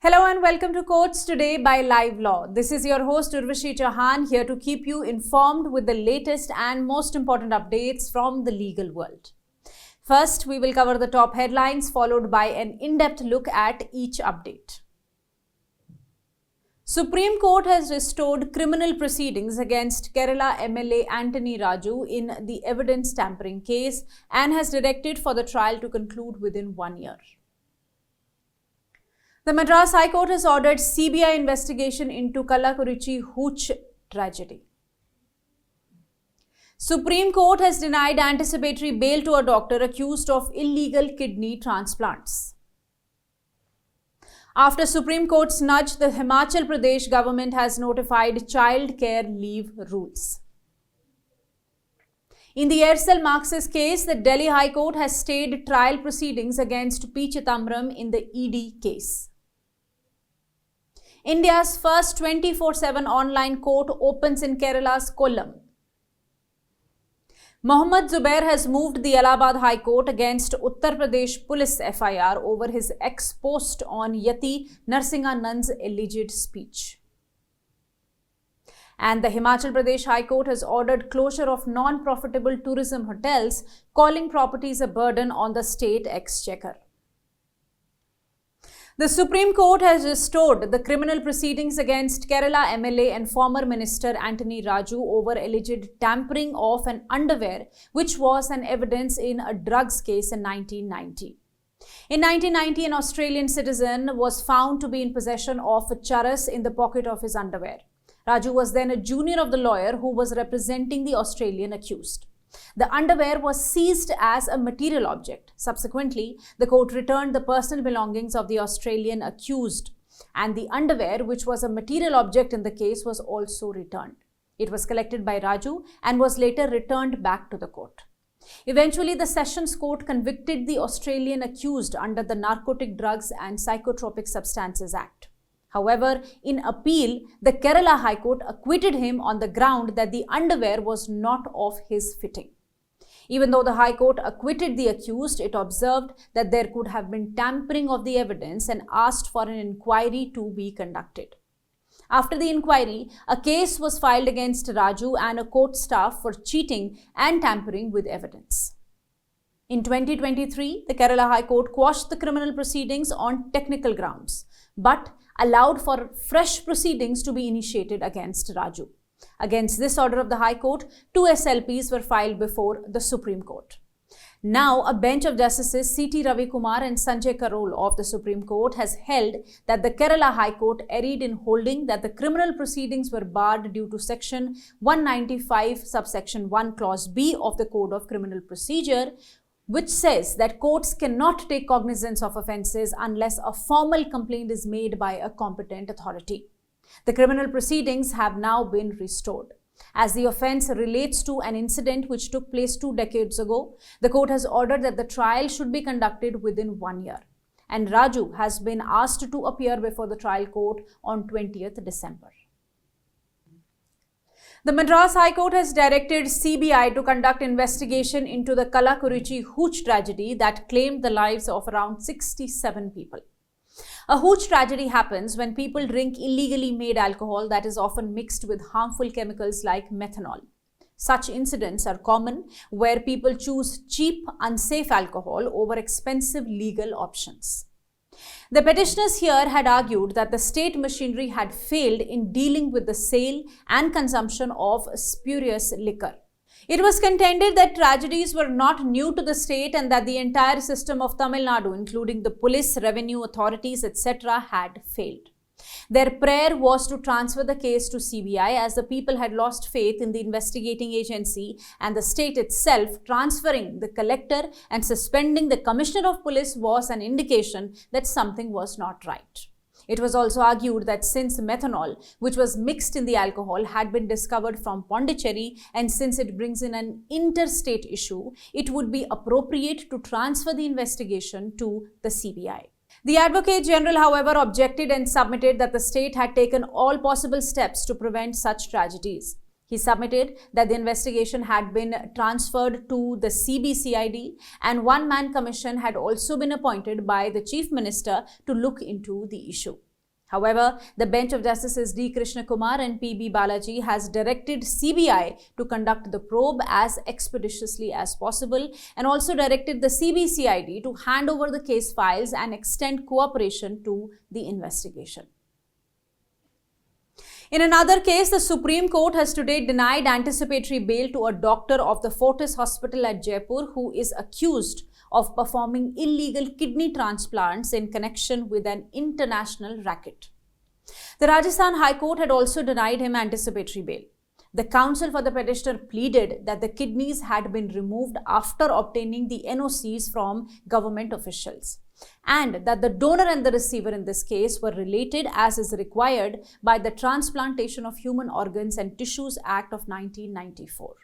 Hello and welcome to Courts Today by Live Law. This is your host Urvashi Chauhan, here to keep you informed with the latest and most important updates from the legal world. First, we will cover the top headlines, followed by an in-depth look at each update. Supreme Court has restored criminal proceedings against Kerala MLA Antony Raju in the evidence tampering case and has directed for the trial to conclude within 1 year. The Madras High Court has ordered CBI investigation into Kallakurichi Hooch tragedy. Supreme Court has denied anticipatory bail to a doctor accused of illegal kidney transplants. After Supreme Court's nudge, the Himachal Pradesh government has notified child care leave rules. In the Aircel Maxis case, the Delhi High Court has stayed trial proceedings against P. Chidambaram in the ED case. India's first 24/7 online court opens in Kerala's Kollam. Mohammed Zubair has moved the Allahabad High Court against Uttar Pradesh police FIR over his ex-post on Yati, Narsinghanand's alleged speech. And the Himachal Pradesh High Court has ordered closure of non-profitable tourism hotels, calling properties a burden on the state exchequer. The Supreme Court has restored the criminal proceedings against Kerala MLA and former Minister Antony Raju over alleged tampering of an underwear, which was an evidence in a drugs case in 1990. In 1990, an Australian citizen was found to be in possession of a charas in the pocket of his underwear. Raju was then a junior of the lawyer who was representing the Australian accused. The underwear was seized as a material object. Subsequently, the court returned the personal belongings of the Australian accused, and the underwear, which was a material object in the case, was also returned. It was collected by Raju and was later returned back to the court. Eventually, the Sessions Court convicted the Australian accused under the Narcotic Drugs and Psychotropic Substances Act. However, in appeal, the Kerala High Court acquitted him on the ground that the underwear was not of his fitting. Even though the High Court acquitted the accused, it observed that there could have been tampering of the evidence and asked for an inquiry to be conducted. After the inquiry, a case was filed against Raju and a court staff for cheating and tampering with evidence. In 2023, the Kerala High Court quashed the criminal proceedings on technical grounds, but allowed for fresh proceedings to be initiated against Raju. Against this order of the High Court, 2 SLPs were filed before the Supreme Court. Now, a bench of Justices C.T. Ravikumar and Sanjay Karol of the Supreme Court has held that the Kerala High Court erred in holding that the criminal proceedings were barred due to Section 195, subsection 1, Clause B of the Code of Criminal Procedure, which says that courts cannot take cognizance of offences unless a formal complaint is made by a competent authority. The criminal proceedings have now been restored. As the offence relates to an incident which took place 2 decades ago, the court has ordered that the trial should be conducted within 1 year. And Raju has been asked to appear before the trial court on 20th December. The Madras High Court has directed CBI to conduct investigation into the Kallakurichi Hooch tragedy that claimed the lives of around 67 people. A Hooch tragedy happens when people drink illegally made alcohol that is often mixed with harmful chemicals like methanol. Such incidents are common where people choose cheap, unsafe alcohol over expensive legal options. The petitioners here had argued that the state machinery had failed in dealing with the sale and consumption of spurious liquor. It was contended that tragedies were not new to the state and that the entire system of Tamil Nadu, including the police, revenue authorities, etc., had failed. Their prayer was to transfer the case to CBI as the people had lost faith in the investigating agency, and the state itself transferring the collector and suspending the commissioner of police was an indication that something was not right. It was also argued that since methanol, which was mixed in the alcohol, had been discovered from Pondicherry, and since it brings in an interstate issue, it would be appropriate to transfer the investigation to the CBI. The Advocate General, however, objected and submitted that the state had taken all possible steps to prevent such tragedies. He submitted that the investigation had been transferred to the CBCID and one-man commission had also been appointed by the Chief Minister to look into the issue. However, the bench of Justices D. Krishna Kumar and P.B. Balaji has directed CBI to conduct the probe as expeditiously as possible and also directed the CBCID to hand over the case files and extend cooperation to the investigation. In another case, the Supreme Court has today denied anticipatory bail to a doctor of the Fortis hospital at Jaipur who is accused of performing illegal kidney transplants in connection with an international racket. The Rajasthan High Court had also denied him anticipatory bail. The counsel for the petitioner pleaded that the kidneys had been removed after obtaining the NOCs from government officials, and that the donor and the receiver in this case were related as is required by the Transplantation of Human Organs and Tissues Act of 1994.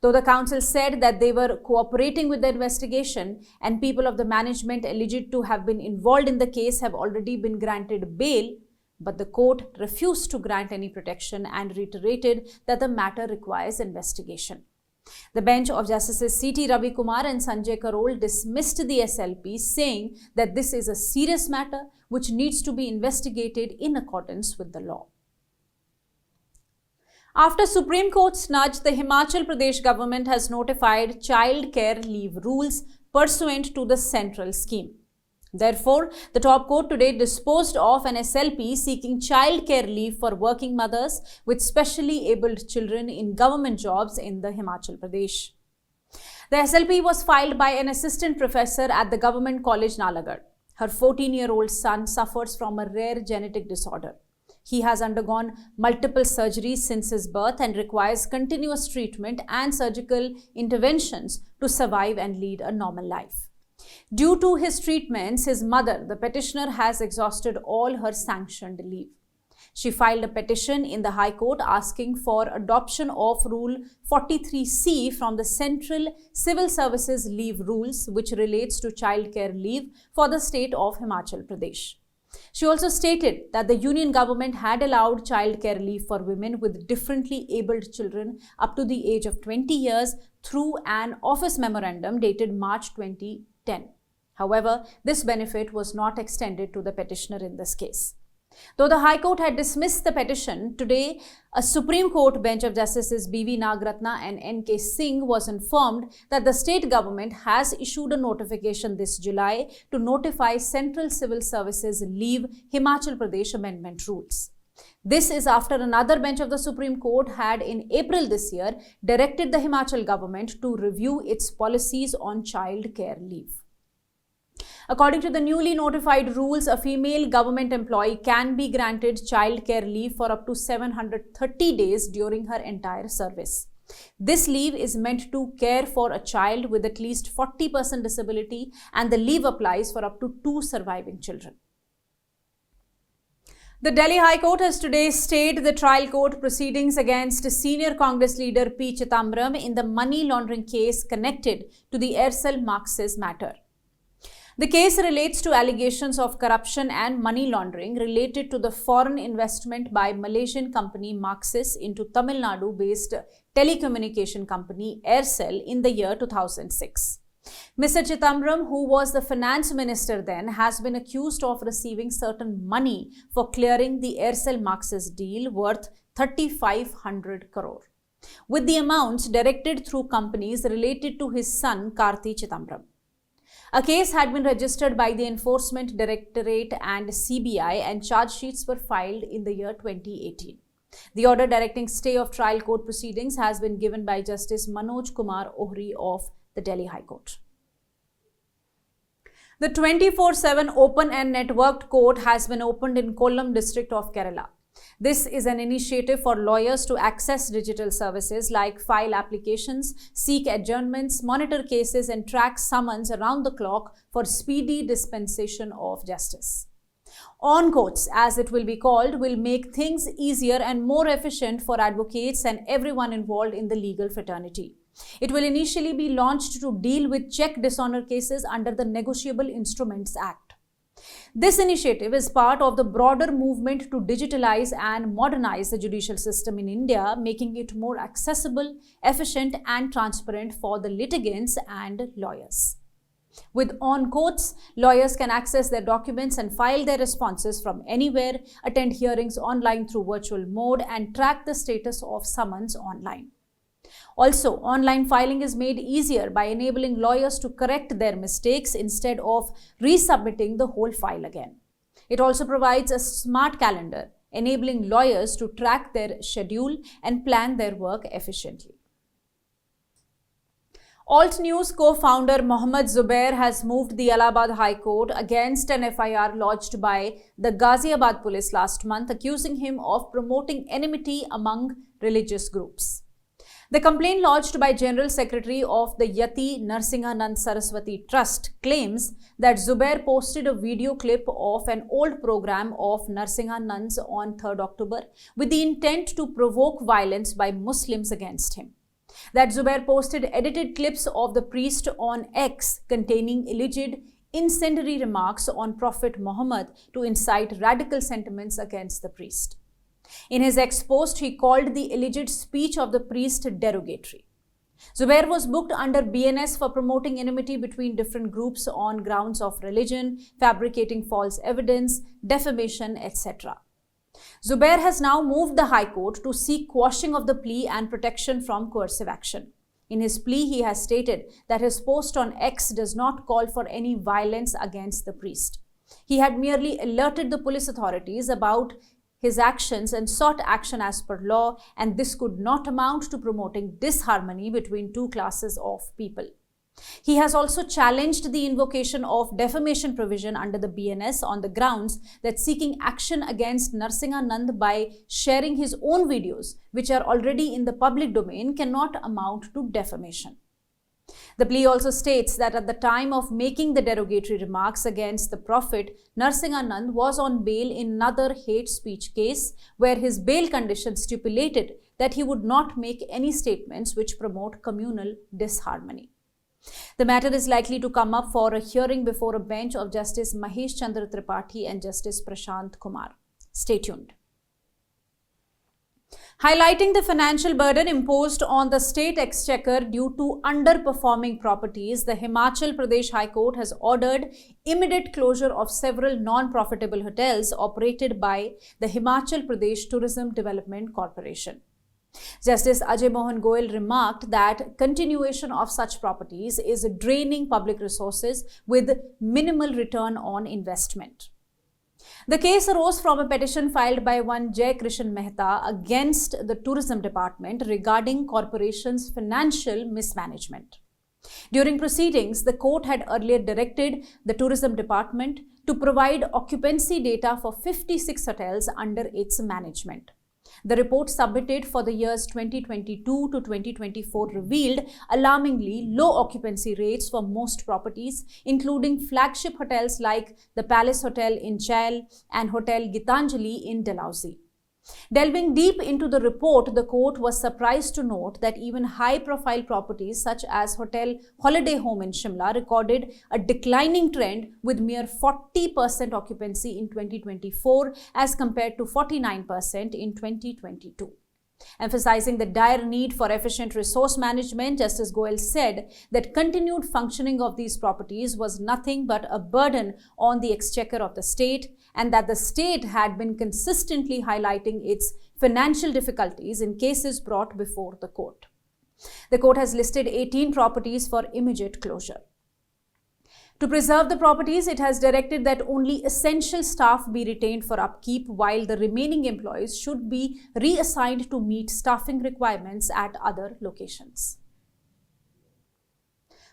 Though the counsel said that they were cooperating with the investigation and people of the management alleged to have been involved in the case have already been granted bail, but the court refused to grant any protection and reiterated that the matter requires investigation. The bench of Justices C.T. Ravi Kumar and Sanjay Karol dismissed the SLP, saying that this is a serious matter which needs to be investigated in accordance with the law. After Supreme Court's nudge, the Himachal Pradesh government has notified child care leave rules pursuant to the central scheme. Therefore, the top court today disposed of an SLP seeking child care leave for working mothers with specially abled children in government jobs in the Himachal Pradesh. The SLP was filed by an assistant professor at the Government College Nalagarh. Her 14-year-old son suffers from a rare genetic disorder. He has undergone multiple surgeries since his birth and requires continuous treatment and surgical interventions to survive and lead a normal life. Due to his treatments, his mother, the petitioner, has exhausted all her sanctioned leave. She filed a petition in the High Court asking for adoption of Rule 43C from the Central Civil Services Leave Rules, which relates to childcare leave for the state of Himachal Pradesh. She also stated that the union government had allowed childcare leave for women with differently abled children up to the age of 20 years through an office memorandum dated March 2010. However, this benefit was not extended to the petitioner in this case. Though the High Court had dismissed the petition, today a Supreme Court bench of Justices B.V. Nagratna and N.K. Singh was informed that the state government has issued a notification this July to notify Central Civil Services Leave Himachal Pradesh Amendment Rules. This is after another bench of the Supreme Court had in April this year directed the Himachal government to review its policies on child care leave. According to the newly notified rules, a female government employee can be granted child care leave for up to 730 days during her entire service. This leave is meant to care for a child with at least 40% disability, and the leave applies for up to 2 surviving children. The Delhi High Court has today stayed the trial court proceedings against senior Congress leader P. Chidambaram in the money laundering case connected to the Aircel Maxis matter. The case relates to allegations of corruption and money laundering related to the foreign investment by Malaysian company Maxis into Tamil Nadu-based telecommunication company Aircel in the year 2006. Mr. Chidambaram, who was the finance minister then, has been accused of receiving certain money for clearing the Aircel Maxis deal worth 3,500 crore, with the amounts directed through companies related to his son Karti Chidambaram. A case had been registered by the Enforcement Directorate and CBI, and charge sheets were filed in the year 2018. The order directing stay of trial court proceedings has been given by Justice Manoj Kumar Ohri of the Delhi High Court. The 24/7 open and networked court has been opened in Kollam district of Kerala. This is an initiative for lawyers to access digital services like file applications, seek adjournments, monitor cases, and track summons around the clock for speedy dispensation of justice. On courts, as it will be called, will make things easier and more efficient for advocates and everyone involved in the legal fraternity. It will initially be launched to deal with check dishonor cases under the Negotiable Instruments Act. This initiative is part of the broader movement to digitalize and modernize the judicial system in India, making it more accessible, efficient, and transparent for the litigants and lawyers. With on courts, lawyers can access their documents and file their responses from anywhere, attend hearings online through virtual mode, and track the status of summons online. Also, online filing is made easier by enabling lawyers to correct their mistakes instead of resubmitting the whole file again. It also provides a smart calendar, enabling lawyers to track their schedule and plan their work efficiently. Alt News co-founder Mohammed Zubair has moved the Allahabad High Court against an FIR lodged by the Ghaziabad police last month, accusing him of promoting enmity among religious groups. The complaint lodged by General Secretary of the Yati Narsinghanand Saraswati Trust claims that Zubair posted a video clip of an old program of Narsinghanand's on 3rd October with the intent to provoke violence by Muslims against him. That Zubair posted edited clips of the priest on X containing alleged incendiary remarks on Prophet Mohammed to incite radical sentiments against the priest. In his X post, he called the alleged speech of the priest derogatory. Zubair was booked under BNS for promoting enmity between different groups on grounds of religion, fabricating false evidence, defamation, etc. Zubair has now moved the High Court to seek quashing of the plea and protection from coercive action. In his plea, he has stated that his post on X does not call for any violence against the priest. He had merely alerted the police authorities about his actions and sought action as per law, and this could not amount to promoting disharmony between two classes of people. He has also challenged the invocation of defamation provision under the BNS on the grounds that seeking action against Narsinghanand by sharing his own videos, which are already in the public domain, cannot amount to defamation. The plea also states that at the time of making the derogatory remarks against the Prophet, Narsinghanand was on bail in another hate speech case where his bail conditions stipulated that he would not make any statements which promote communal disharmony. The matter is likely to come up for a hearing before a bench of Justice Mahesh Chandra Tripathi and Justice Prashant Kumar. Stay tuned. Highlighting the financial burden imposed on the state exchequer due to underperforming properties, the Himachal Pradesh High Court has ordered immediate closure of several non-profitable hotels operated by the Himachal Pradesh Tourism Development Corporation. Justice Ajay Mohan Goyal remarked that continuation of such properties is draining public resources with minimal return on investment. The case arose from a petition filed by one Jai Krishan Mehta against the Tourism Department regarding corporation's financial mismanagement. During proceedings, the court had earlier directed the Tourism Department to provide occupancy data for 56 hotels under its management. The report submitted for the years 2022 to 2024 revealed alarmingly low occupancy rates for most properties, including flagship hotels like the Palace Hotel in Chail and Hotel Gitanjali in Dalhousie. Delving deep into the report, the court was surprised to note that even high-profile properties such as Hotel Holiday Home in Shimla recorded a declining trend with mere 40% occupancy in 2024 as compared to 49% in 2022. Emphasizing the dire need for efficient resource management, Justice Goyal said that continued functioning of these properties was nothing but a burden on the exchequer of the state, and that the state had been consistently highlighting its financial difficulties in cases brought before the court. The court has listed 18 properties for immediate closure. To preserve the properties, it has directed that only essential staff be retained for upkeep, while the remaining employees should be reassigned to meet staffing requirements at other locations.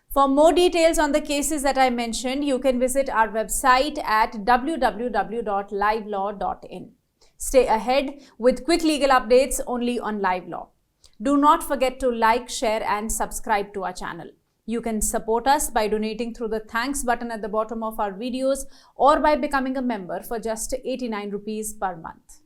For more details on the cases that I mentioned, you can visit our website at www.livelaw.in. Stay ahead with quick legal updates only on Live Law. Do not forget to like, share and subscribe to our channel. You can support us by donating through the thanks button at the bottom of our videos or by becoming a member for just 89 rupees per month.